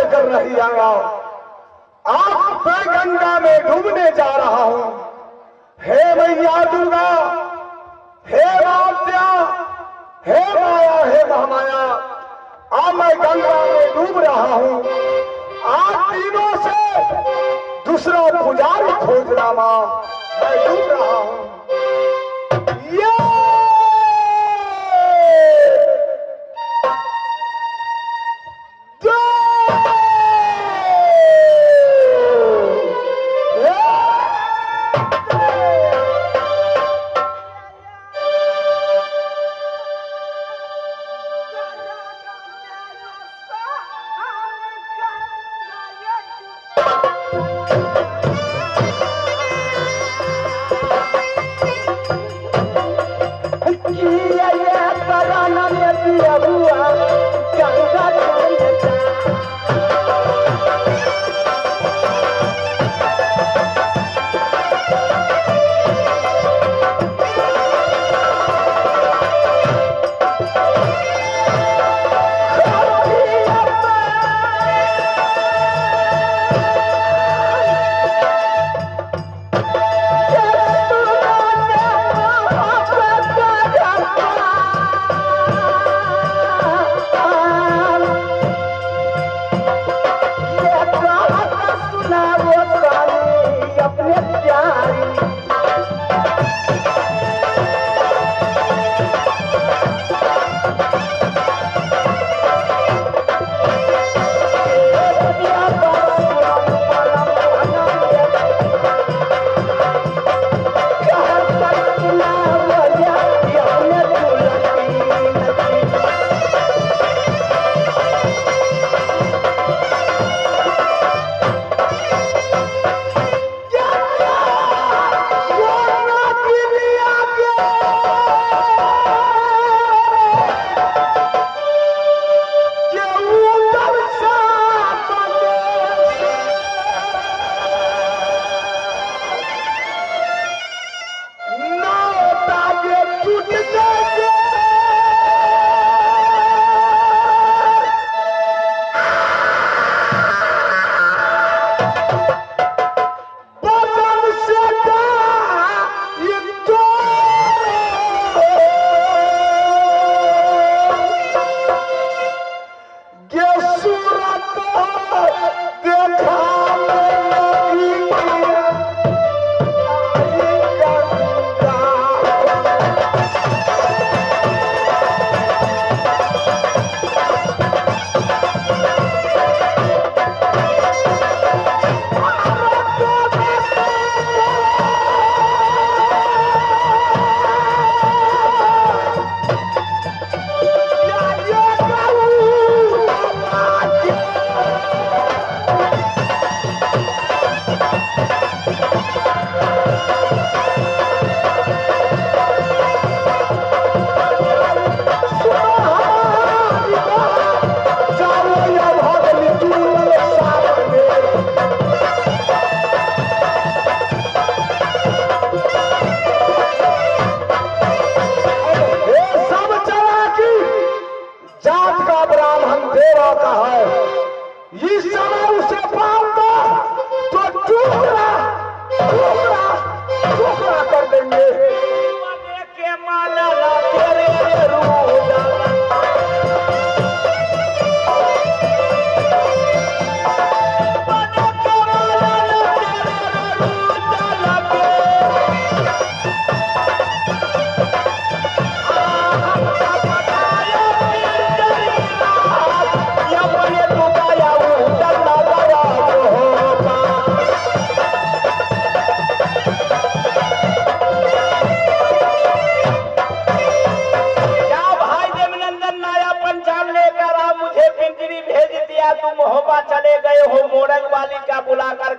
लेकर नहीं आया, आप मैं गंगा में डूबने जा रहा हूं। हे मैया दुर्गा, हे मात्या, हे माया, हे महामाया, अब मैं गंगा में डूब रहा हूं। आप तीनों से दूसरा पुजारी खोजना मां, मैं डूब रहा हूं।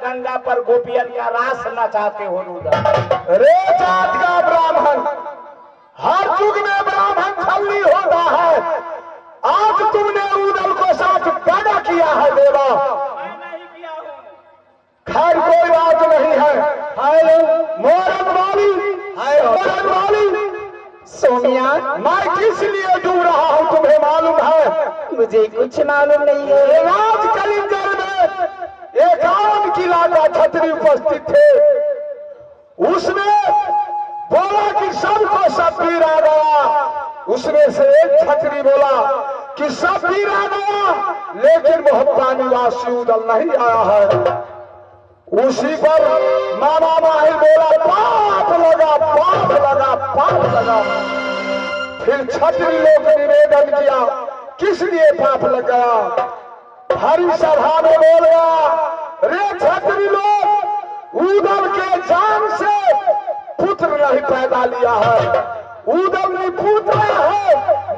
गंगा पर गोपियन का रास नचाते हो रुदल। रे जात का ब्राह्मण, हर युग में ब्राह्मण खल्ली होता है। आज तुमने उदल को साथ पैदा किया है देवा। मैं नहीं किया हूँ। खैर कोई बात नहीं है। मोरन वाली, मोरन वाली सोमिया, मैं किस लिए डूब रहा हूँ तुम्हें मालूम है? मुझे कुछ मालूम नहीं है। राज कलिंगर राजा छत्री उपस्थित थे। उसने बोला कि सबको शब्बीर आ गया। उसमें से एक छत्री बोला कि शब्बीर आ गया, लेकिन मोहब्बा निवासी उदल नहीं आया है। उसी पर मामा माहिर बोला पाप लगा, पाप लगा, पाप लगा। फिर छत्री लोग ने निवेदन किया किस लिए पाप लगा? हरी सभा में बोल गया, रे छत्री लोग, उदल के जान से पुत्र नहीं पैदा लिया है। उदल निपुतना है,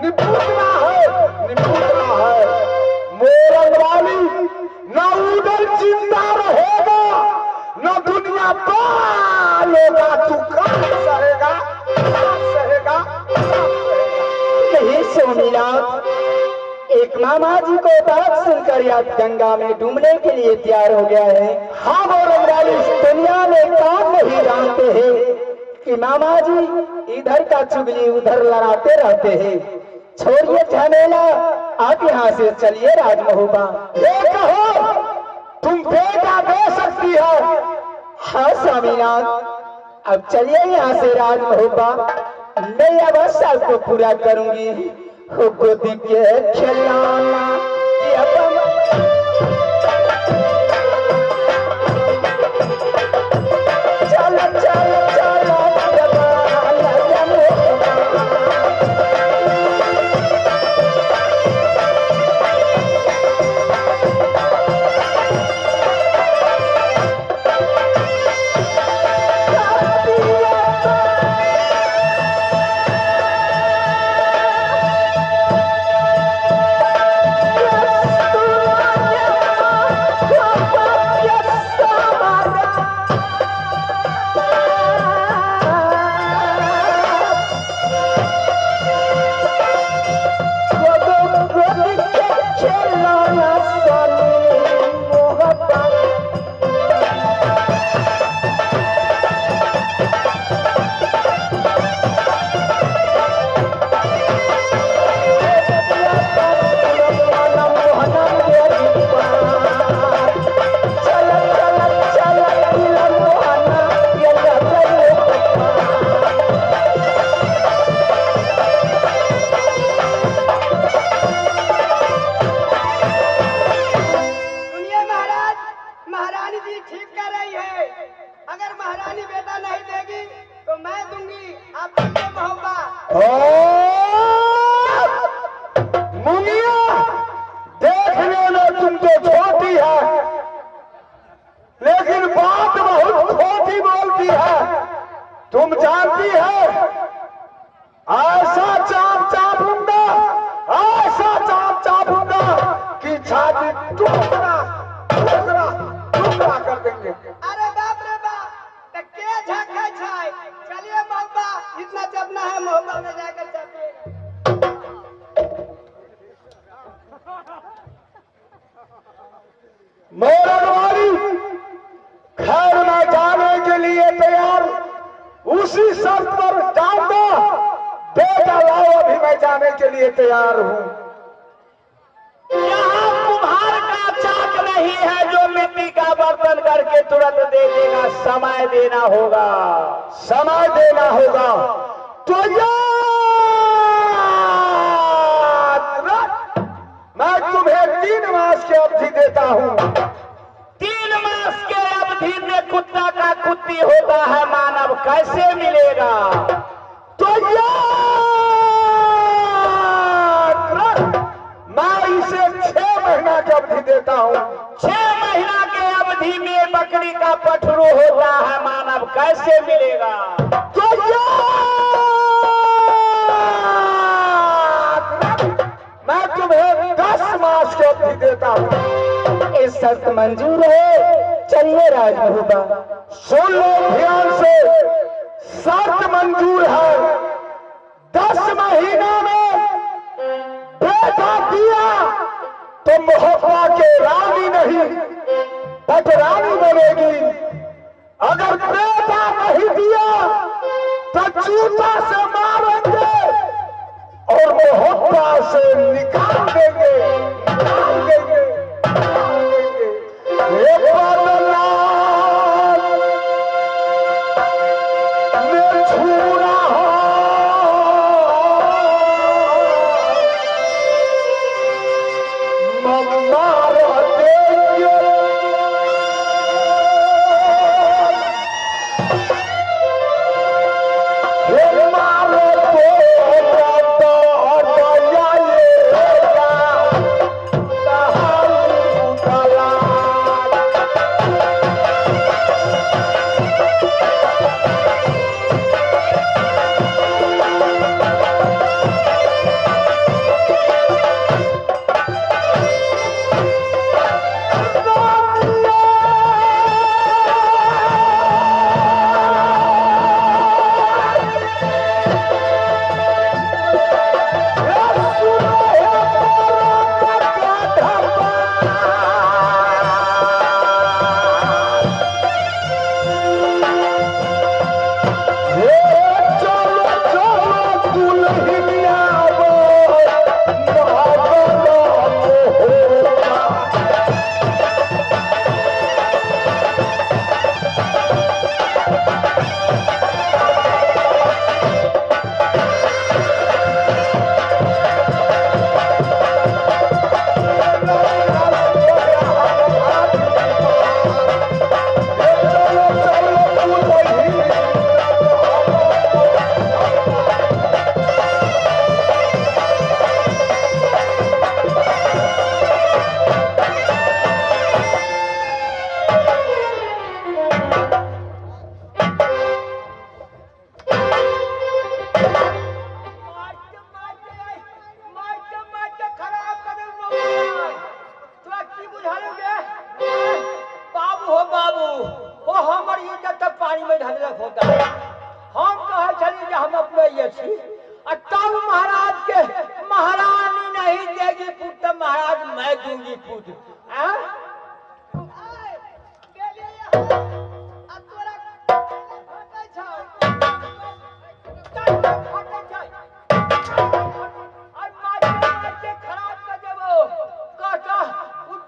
निपुतना है, निपुतना है। मोरंग वाली न उदल जिंदा रहेगा न दुनिया पालेगा। तू कहाँ सहेगा, कहाँ सहेगा, कहाँ सहेगा? यही सोनीनाथ, एक मामा जी को बात सुनकर याद गंगा में डूबने के लिए तैयार हो गया है। हाँ मोरंग वाली, दुनिया में काम नहीं जानते हैं कि मामा जी इधर का चुगली उधर लड़ाते रहते हैं। छोड़िए झमेला, आप यहाँ से चलिए राजमहोबा। ये कहो तुम बेटा दे सकती हो? हाँ स्वामीनाथ, अब चलिए यहाँ से राजमहोबा। मैं अवश्य को पूरा करूंगी। हो गोदी के खिलौना ये अपन चलो चलो चलो तैयार हूं। यहाँ कुम्हार का चाक नहीं है जो मिट्टी का बर्तन करके तुरंत दे देगा। समय देना होगा, समय देना होगा। तो याद रख, मैं तुम्हें 3 मास की अवधि देता हूं। 3 मास के अवधि में कुत्ता का कुत्ती होता है, मानव कैसे मिलेगा? तो मैं इसे 6 महीना की अवधि देता हूँ। 6 महीना के अवधि में बकरी का पठरू होता है, मानव कैसे मिलेगा? तो मैं तुम्हें 10 मास की अवधि देता हूँ। इस शर्त मंजूर है, चलिए राजमहोबा। सुन लो ध्यान से, शर्त मंजूर है। 10 महीना में बेटा दिया तो मोहब्बा के रानी नहीं पटरानी बनेगी। अगर बेटा नहीं दिया तो जूता से मारेंगे और मोहब्बा से निकाल देंगे, निकाल देंगे, निकाल देंगे। एक बार होता है। हम कहे चली कि हम अपने ये छी और तब महाराज के महारानी नहीं देगी पुत्र, महाराज मैं दूंगी पुत्र।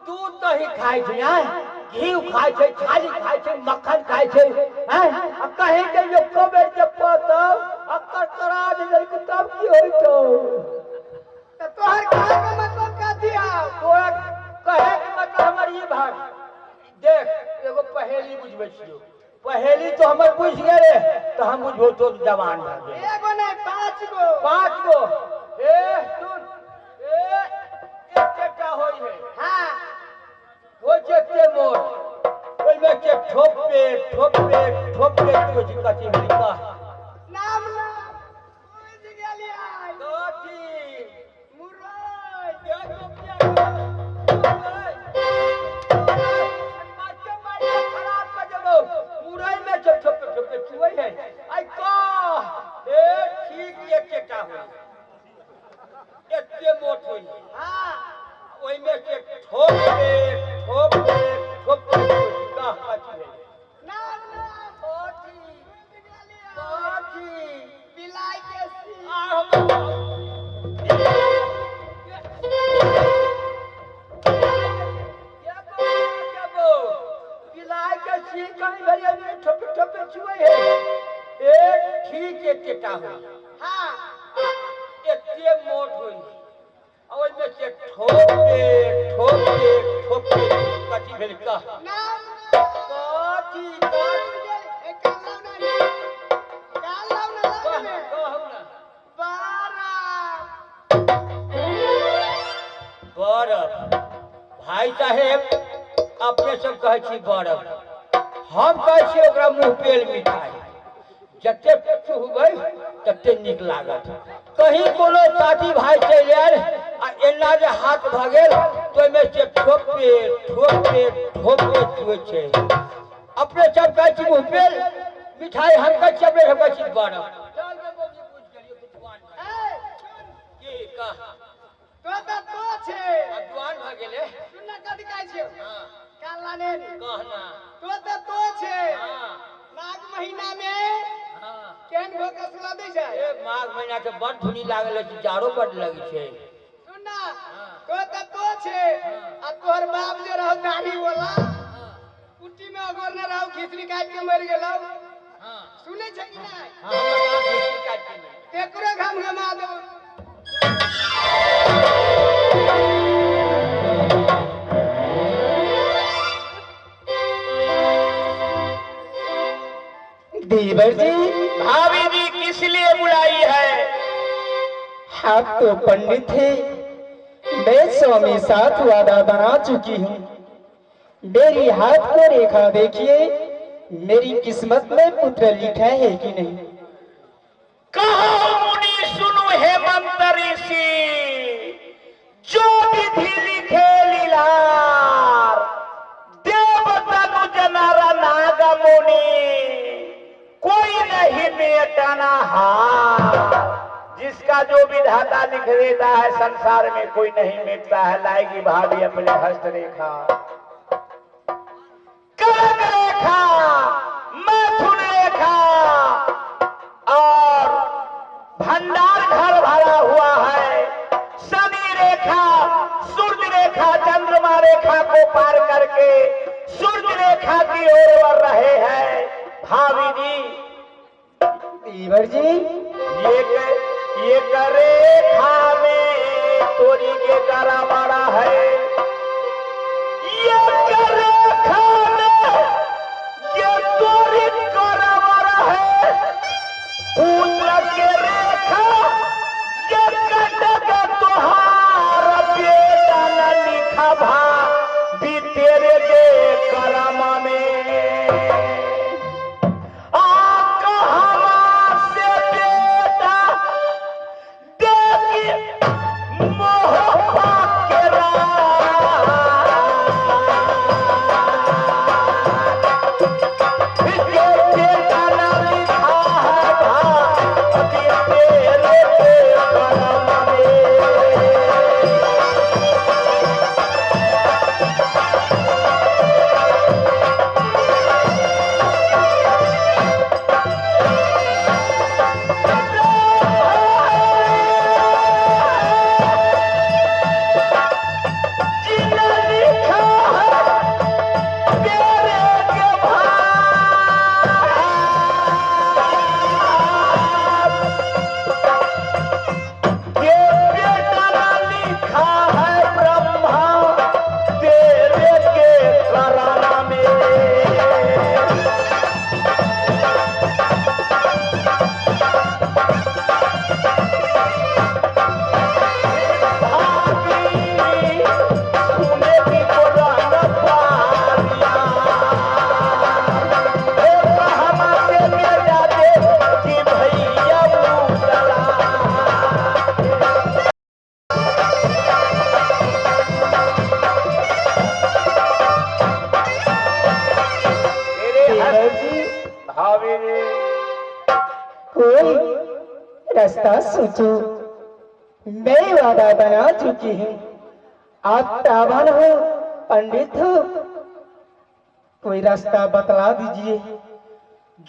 दूध नहीं खाए घी खाए छाली खाए मक्खन खाए कहीं के जो कबे के पतब अक्कर करा दे तब की होई तो तोहर कहे के मतलब का दिया तोरा कहे के मतलब हमर ई भाग देख एगो पहेली बुझबे छियो पहेली तो हमर बुझ गेले तो हम बुझबो तो जवान भा गेल एगो नहीं पांच गो ए सुन ए एक चट्टा होई है हां वो जेते मोर ओइ में के ठोक पे तो जी कथी हरी का नाम ना बुझ गेलिया कथी मुरई के टोपिया माचे खराब कर देबो मुरई में जब ठोके चुई है आई का ए ठीक एक केटा हो एते मोट होई हां ओइ में के ठोक पे का कथी है नाम ना कोठी बिलाई के सी बिलाई के सी कहीं भरिया में ठोपे छुए है एक ठीक एक केटा हो हां एते मोट होई ओइ में के ठोके कथी भेल का नाम कथी बरफ भाई साहेब अपने सब कहे छी बरफ हम कहे छी ओकरा मुंह पेल मिठाई जते चुहबै तते निक लागत कहीं कोनो साथी भाई चल आयल आ एना जे हाथ भ गेल तो में से ठोके छुए छे अपने सब कहे छी मुंह पेल मिठाई हम कहे छी अपने सब कहे छी बरफ चल बे बोगी पूछ गेलियो कुतवान की का तो छे अदवान भ गेले सुनना कथि कहै छी हां काला ने कहना तो छे हां माघ महीना में हां केन भो के सुला दै छै ए माघ महीना के बड़ धुनी लागल छै जाड़ो बड़ लगी छै सुनना तो छे आ तोहर बाप जे रहो दाढ़ी वाला कुट्टी में अगोर न रहो खिचड़ी काट के मर गेलौ हां सुनै छै कि नै हां हमरा खिचड़ी काट के तेकरो घमघमा दो देवर जी भाभी जी किस लिए बुलाई है आप तो पंडित थे मैं स्वामी साथ वादा बना चुकी हूँ मेरी हाथ को रेखा देखिए मेरी किस्मत में पुत्र लिखा है कि नहीं कहो मुनि सुनो हेमंत ऋषि जो विधि लिखे लीलार देवतनु जनारा नाग मुनि कोई नहीं मेटाना हार जिसका जो विधाता लिख देता है संसार में कोई नहीं मिटता है लाएगी भाभी अपने हस्तरेखा करक रेखा मैथुन रेखा और भंडार घर भरा हुआ है शनि रेखा सूर्य रेखा चंद्रमा रेखा को पार करके सूर्य रेखा की ओर बढ़ रहे हैं भाभी जी देवर जी ये रेखा में तोरी के करा बड़ा है ये रेखा में ये तोरी करा बड़ा है पुत्र के रेखा ये कटक तोहार बेटा न लिखा भा भी तेरे दे करम में कोई रास्ता सोचो। मैं वादा बना चुकी हूँ, आप ताबन हो, पंडित हो, कोई रास्ता बतला दीजिए।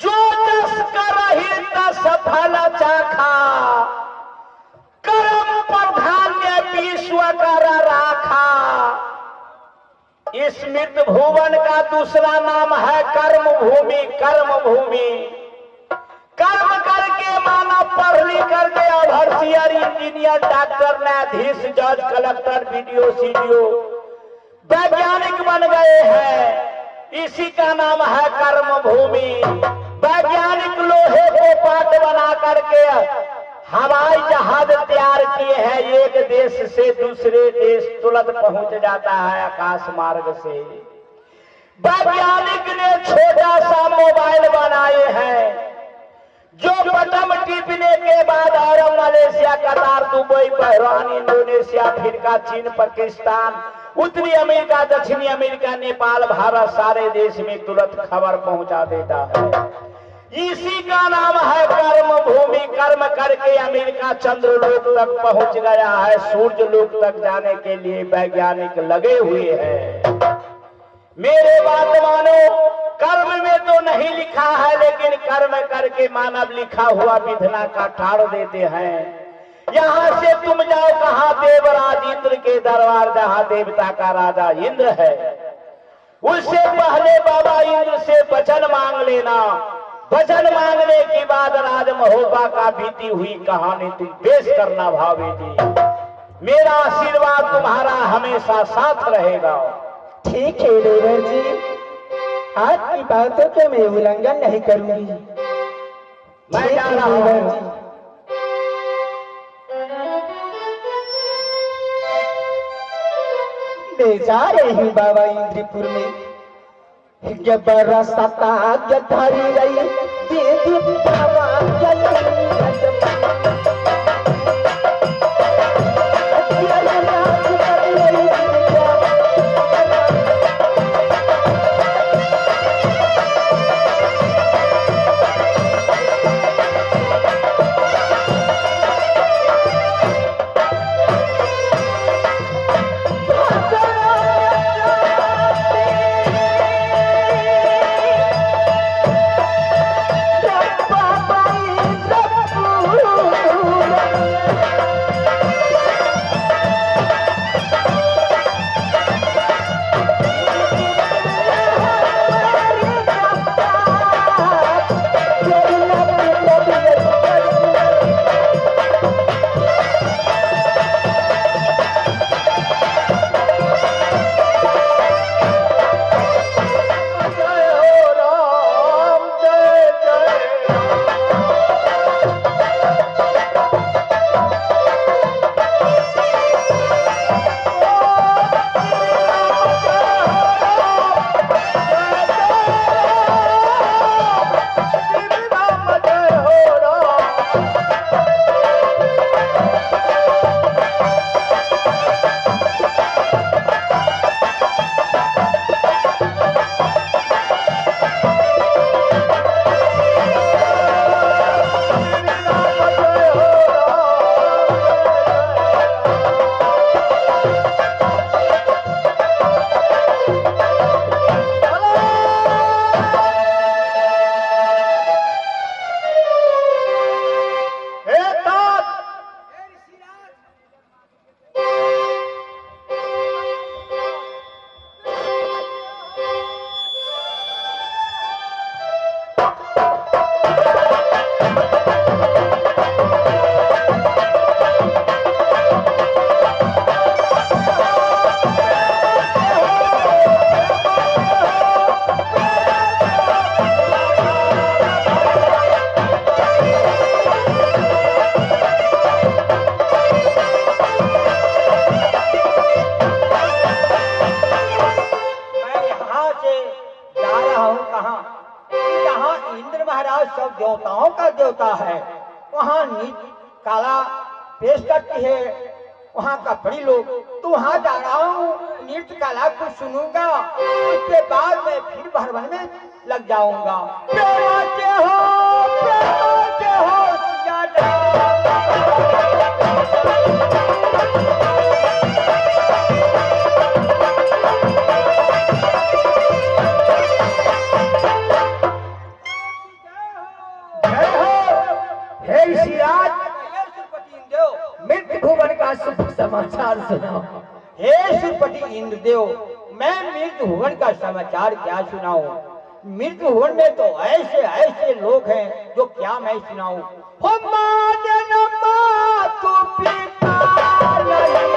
जो जस करहित सफल चाखा, कर्म प्रधान्य विश्व कर राखा। इस मृत भुवन का दूसरा नाम है कर्म भूमि। कर्म भूमि कर्म करके मानव पढ़ लिख कर गया, भर्सियर, इंजीनियर, डॉक्टर, न्यायाधीश, जज, कलेक्टर, बीडीओ, सीडीओ, वैज्ञानिक बन गए हैं। इसी का नाम है कर्म भूमि। वैज्ञानिक लोहे को पाट बना करके हवाई जहाज तैयार किए हैं। एक देश से दूसरे देश तुरंत पहुंच जाता है आकाश मार्ग से। वैज्ञानिक ने छोटा सा मोबाइल बनाए हैं जो बटन टिपने के बाद अरब, मलेशिया, कतार, दुबई, बहरान, इंडोनेशिया, अफ्रीका, चीन, पाकिस्तान, उत्तरी अमेरिका, दक्षिणी अमेरिका, नेपाल, भारत, सारे देश में तुरंत खबर पहुंचा देता है। इसी का नाम है कर्म भूमि। कर्म करके अमेरिका चंद्रलोक तक पहुंच गया है। सूर्य लोक तक जाने के लिए वैज्ञानिक लगे हुए हैं। मेरे बात मानो, कर्म में तो नहीं लिखा है, लेकिन कर्म करके मानव लिखा हुआ विधना का ठाड़ देते हैं। यहाँ से तुम जाओ कहाँ? देवराज इंद्र के दरबार, जहाँ देवता का राजा इंद्र है। उससे पहले बाबा इंद्र से वचन मांग लेना। वचन मांगने के बाद राज महोबा का बीती हुई कहानी तुम पेश करना भाभी जी। मेरा आशीर्वाद तुम्हारा हमेशा साथ रहेगा। ठीक है देवर जी, आपकी बातों के मैं उल्लंघन नहीं करूंगी। मैं जा रहा हूँ। मैं जा रही हूँ बाबा इंद्रपुर में। बरसता गधारी रही दीदी बाबा देवताओं का देवता है, वहाँ नीच काला पेश करती है, वहाँ का बड़ी लोग। तो वहाँ जा रहा हूँ, नृत्य कला को सुनूंगा, उसके बाद मैं फिर भरवन में लग जाऊंगा। प्रेम के हो समाचार सुनाओ। हे श्रीपति इंद्रदेव, मैं मृत्यु भुवन का समाचार क्या सुनाऊं? मृत्यु भुवन में तो ऐसे ऐसे लोग हैं जो क्या मैं सुनाऊं। हो माने न मातु पिता नहीं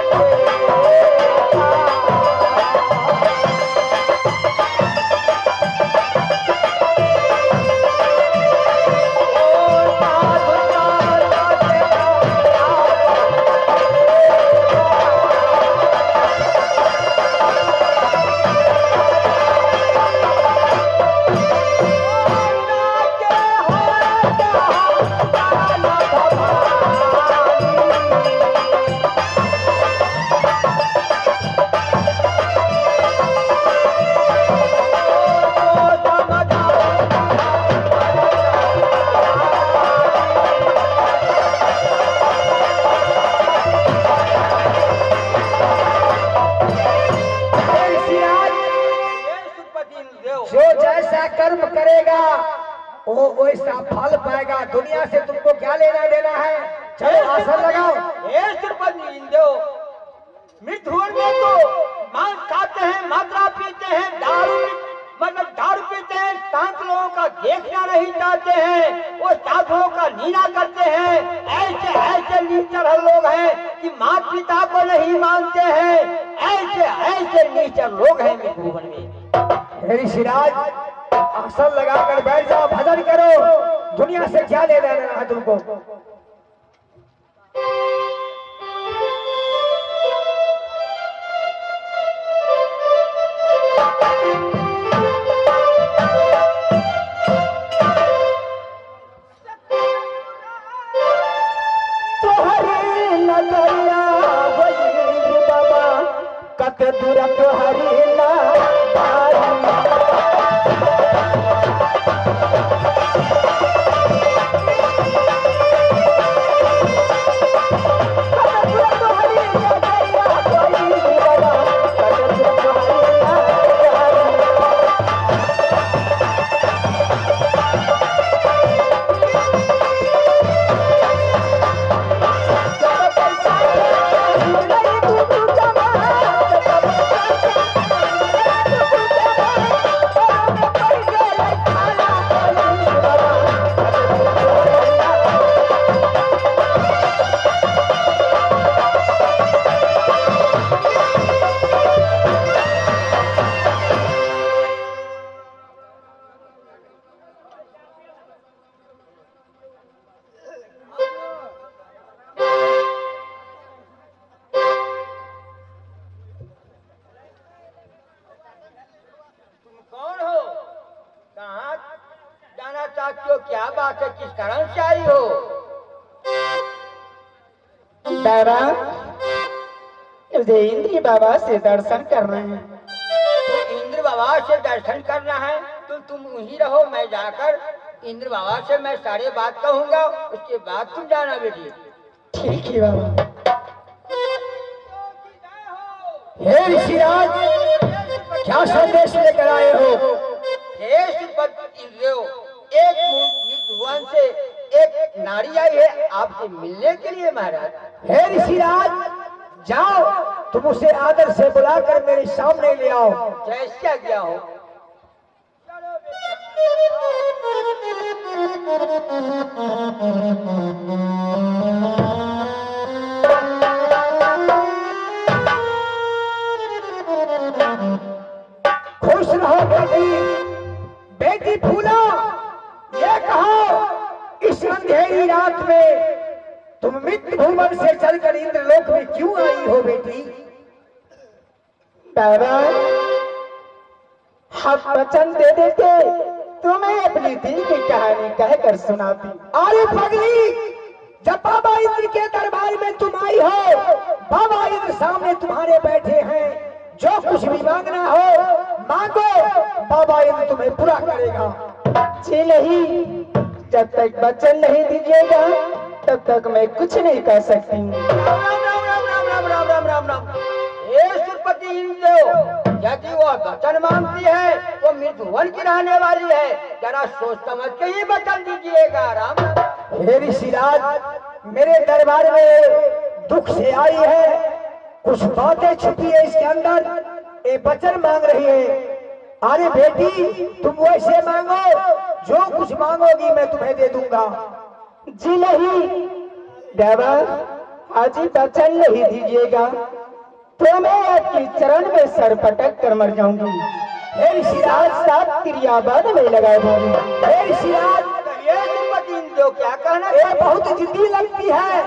कर्म करेगा वो वैसा फल पाएगा। दुनिया से तुमको क्या लेना देना है? चलो आसन लगाओ। मृत्यु में तो मांस खाते हैं, मात्रा पीते हैं, दारू मतलब दारू पीते हैं, शांत लोगों का देखना नहीं चाहते हैं, वो साधुओं का नीना करते हैं। ऐसे ऐसे नीचर लोग हैं कि माता पिता को नहीं मानते हैं। ऐसे ऐसे नीचर लोग हैं मृत्यु भुवन में। मेरी सिराज आसन लगाकर बैठ जाओ, भजन करो। दुनिया से क्या लेना देना है तुमको? तोहरी नगरिया होई बाबा, कत दूर तोहरी ना क्या बात है? किस कारण से आई हो? बाबा, मुझे इंद्र बाबा से दर्शन करना है। तो इंद्र बाबा से दर्शन करना है तो तुम वहीं रहो, मैं जाकर इंद्र बाबा से मैं सारे बात कहूंगा, उसके बाद तुम जाना बेटी। ठीक है बाबा। हे ऋषिराज, क्या संदेश लेकर आए हो? हे श्रीपति इंद्रदेव, एक भुवन से एक नारी आई है आपसे मिलने के लिए महाराज। हे ऋषिराज, जाओ तुम उसे आदर से बुलाकर मेरे सामने ले आओ। जैसा क्या हो। खुश रहो बेटी। बेटी फूला, ये कहो इस अंधेरी रात में तुम मृत्यु भुवन से चलकर इंद्रलोक में क्यों आई हो बेटी? बाबा, हम वचन दे देते तुम्हें अपनी दिल की कहानी कहकर सुनाती। अरे पगली, जब बाबा इंद्र के दरबार में तुम आई हो, बाबा इंद्र सामने तुम्हारे बैठे हैं, जो कुछ भी मांगना हो मांगो, बाबा इंद्र तुम्हें पूरा करेगा। जी नहीं, जब तक वचन नहीं दीजिएगा तब तक मैं कुछ नहीं कर सकती। राम राम राम। हे श्रीपति इंद्र, यदि वह वचन मांगती है तो मृदुवन की रहने वाली है, जरा सोच समझ के ही वचन दीजिएगा। राम हे ऋषिराज, मेरे दरबार में दुख से आई है, कुछ बातें छुपी है इसके अंदर, ये वचन मांग रही है। अरे बेटी, तुम वैसे मांगो, जो कुछ मांगोगी मैं तुम्हें दे दूंगा। जी नहीं देवा, आज ही वचन नहीं दीजिएगा तो मैं आपके चरण में सर पटक कर मर जाऊंगी। हे ऋषिराज, सात क्रियावाद में लगा दूंगी। हे ऋषिराज, जो क्या कहना, ये बहुत जिद्दी लगती है,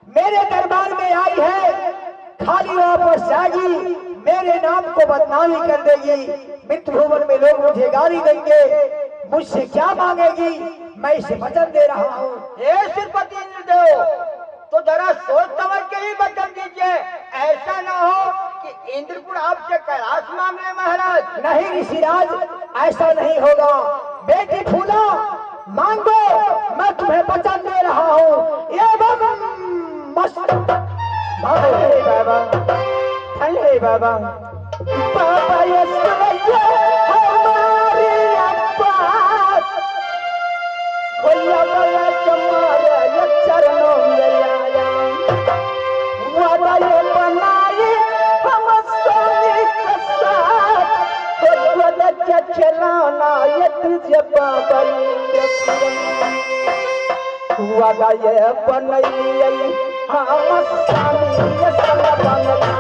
मेरे दरबार में आई है, खाली वापस जाएगी, मेरे नाम को बदनामी कर देगी, मित्र भुवन में लोग मुझे गाली देंगे, मुझसे क्या मांगेगी, मैं इसे वचन दे रहा हूँ। हे श्रीपति इंद्रदेव, तो जरा सोच समझ के ही वचन दीजिए, ऐसा ना हो कि इंद्रपुर आपसे कैलाश मांग ले महाराज। नहीं ऋषिराज, ऐसा नहीं होगा। बेटी फूला मांगो, मैं तुम्हें वचन दे रहा हूँ। ये मस्त बाबा, ठंडे बाबा, बाबा ये सुनइए हमारी बात, भैया भैया तुम्हारे ये चरणों में आया, वादा ये बनाए हम सोने के साथ, तो वादा क्या खिलाना ये तुझे बाबा, वादा ये बनाई हम स्वामी ये सब बनाई।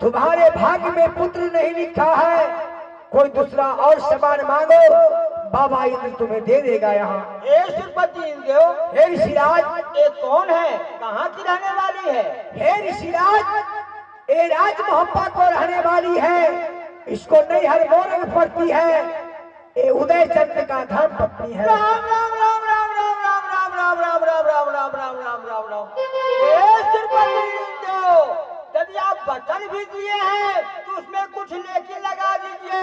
तुम्हारे भाग्य में पुत्र नहीं लिखा है, कोई दूसरा और समान मांगो, बाबा इंद्र तुम्हें दे देगा। यहाँ हे श्रीपति इंद्र, हे ऋषिराज, ये कौन है, कहाँ की रहने वाली है? हे ऋषिराज, ये राज मोहब्बा को रहने वाली है, इसको नैहर मोरंग पड़ती है, ये उदय चंद्र का धर्म पत्नी है। राम राम राम राम राम राम राम राम राम राम राम राम राम राम राम राम। हे श्रीपति इंद्र, यदि आप वचन भी दिए हैं तो उसमें कुछ लेखी लगा दीजिए।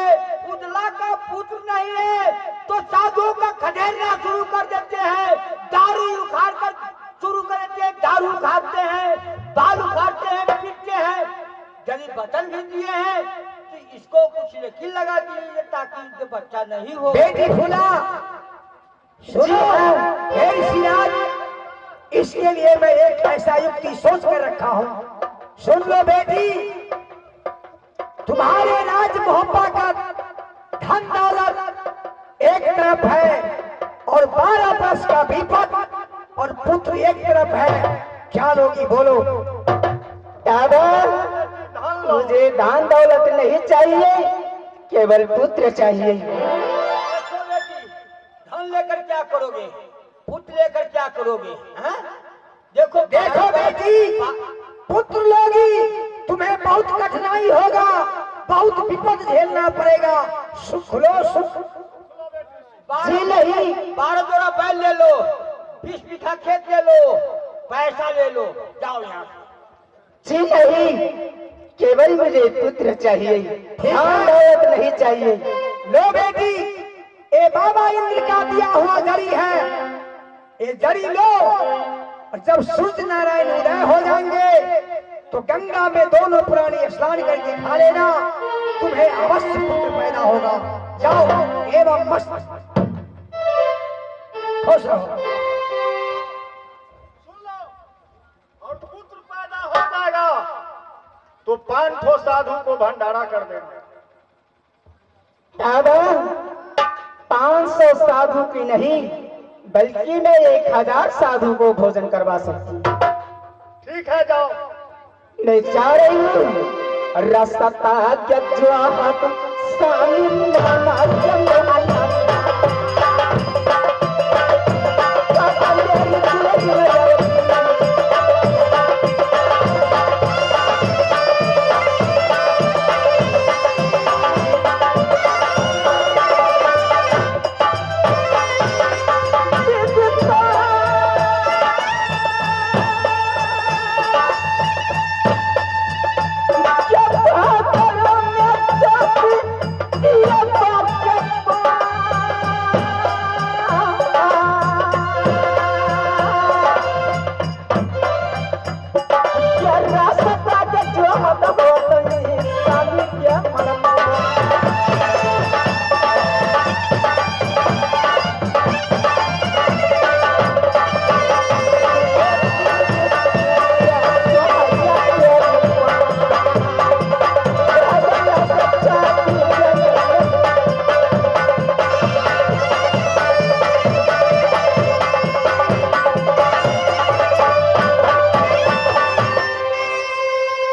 उदला का पुत्र नहीं है तो साधुओं का खदेड़ना शुरू कर देते हैं, दारू उखाड़ कर शुरू कर देते हैं, दारू खाते हैं, बाल उखाड़ते हैं, पीटते हैं। यदि वचन भी दिए हैं तो इसको कुछ लेखी लगा दीजिए ताकि इनके बच्चा नहीं हो। बेटी फूला सुनो, हे ऋषिराज, इसके लिए मैं एक ऐसा युक्ति सोच कर रखा हूँ, सुन लो बेटी। तुम्हारे राज मोहब्बा का धन दौलत एक तरफ है और 12 वर्ष का विपद और पुत्र एक तरफ है, क्या लोगी बोलो? मुझे धन दौलत नहीं चाहिए, केवल पुत्र चाहिए। धन लेकर क्या करोगे, पुत्र लेकर क्या करोगे? हाँ? देखो देखो बेटी, पुत्र लोगी तुम्हें बहुत कठिनाई होगा, बहुत विपद झेलना पड़ेगा। सुख लो सुख। जी नहीं, 12 जोड़ा बैल ले लो, 20 बीघा खेत ले लो, पैसा ले लो, जाओ यहाँ से। जी नहीं, केवल मुझे पुत्र चाहिए, धन दौलत नहीं चाहिए। लो बेटी, ये बाबा इंद्र का दिया हुआ जड़ी है, ये जड़ी लो, और जब सूर्य नारायण उदय हो जाएंगे तो गंगा में दोनों प्राणी स्नान करके खा लेना, तुम्हें अवश्य पुत्र पैदा होगा। जाओ एवं मस्त खुश रहो। सुन लो, और पुत्र पैदा हो जाएगा तो 500 साधु को भंडारा कर देना। दादा 500 साधु की नहीं बल्कि मैं 1000 साधु को भोजन करवा सकती हूँ। ठीक है, जाओ। मैं जा रही हूँ रास्ता ज्वाहत सामी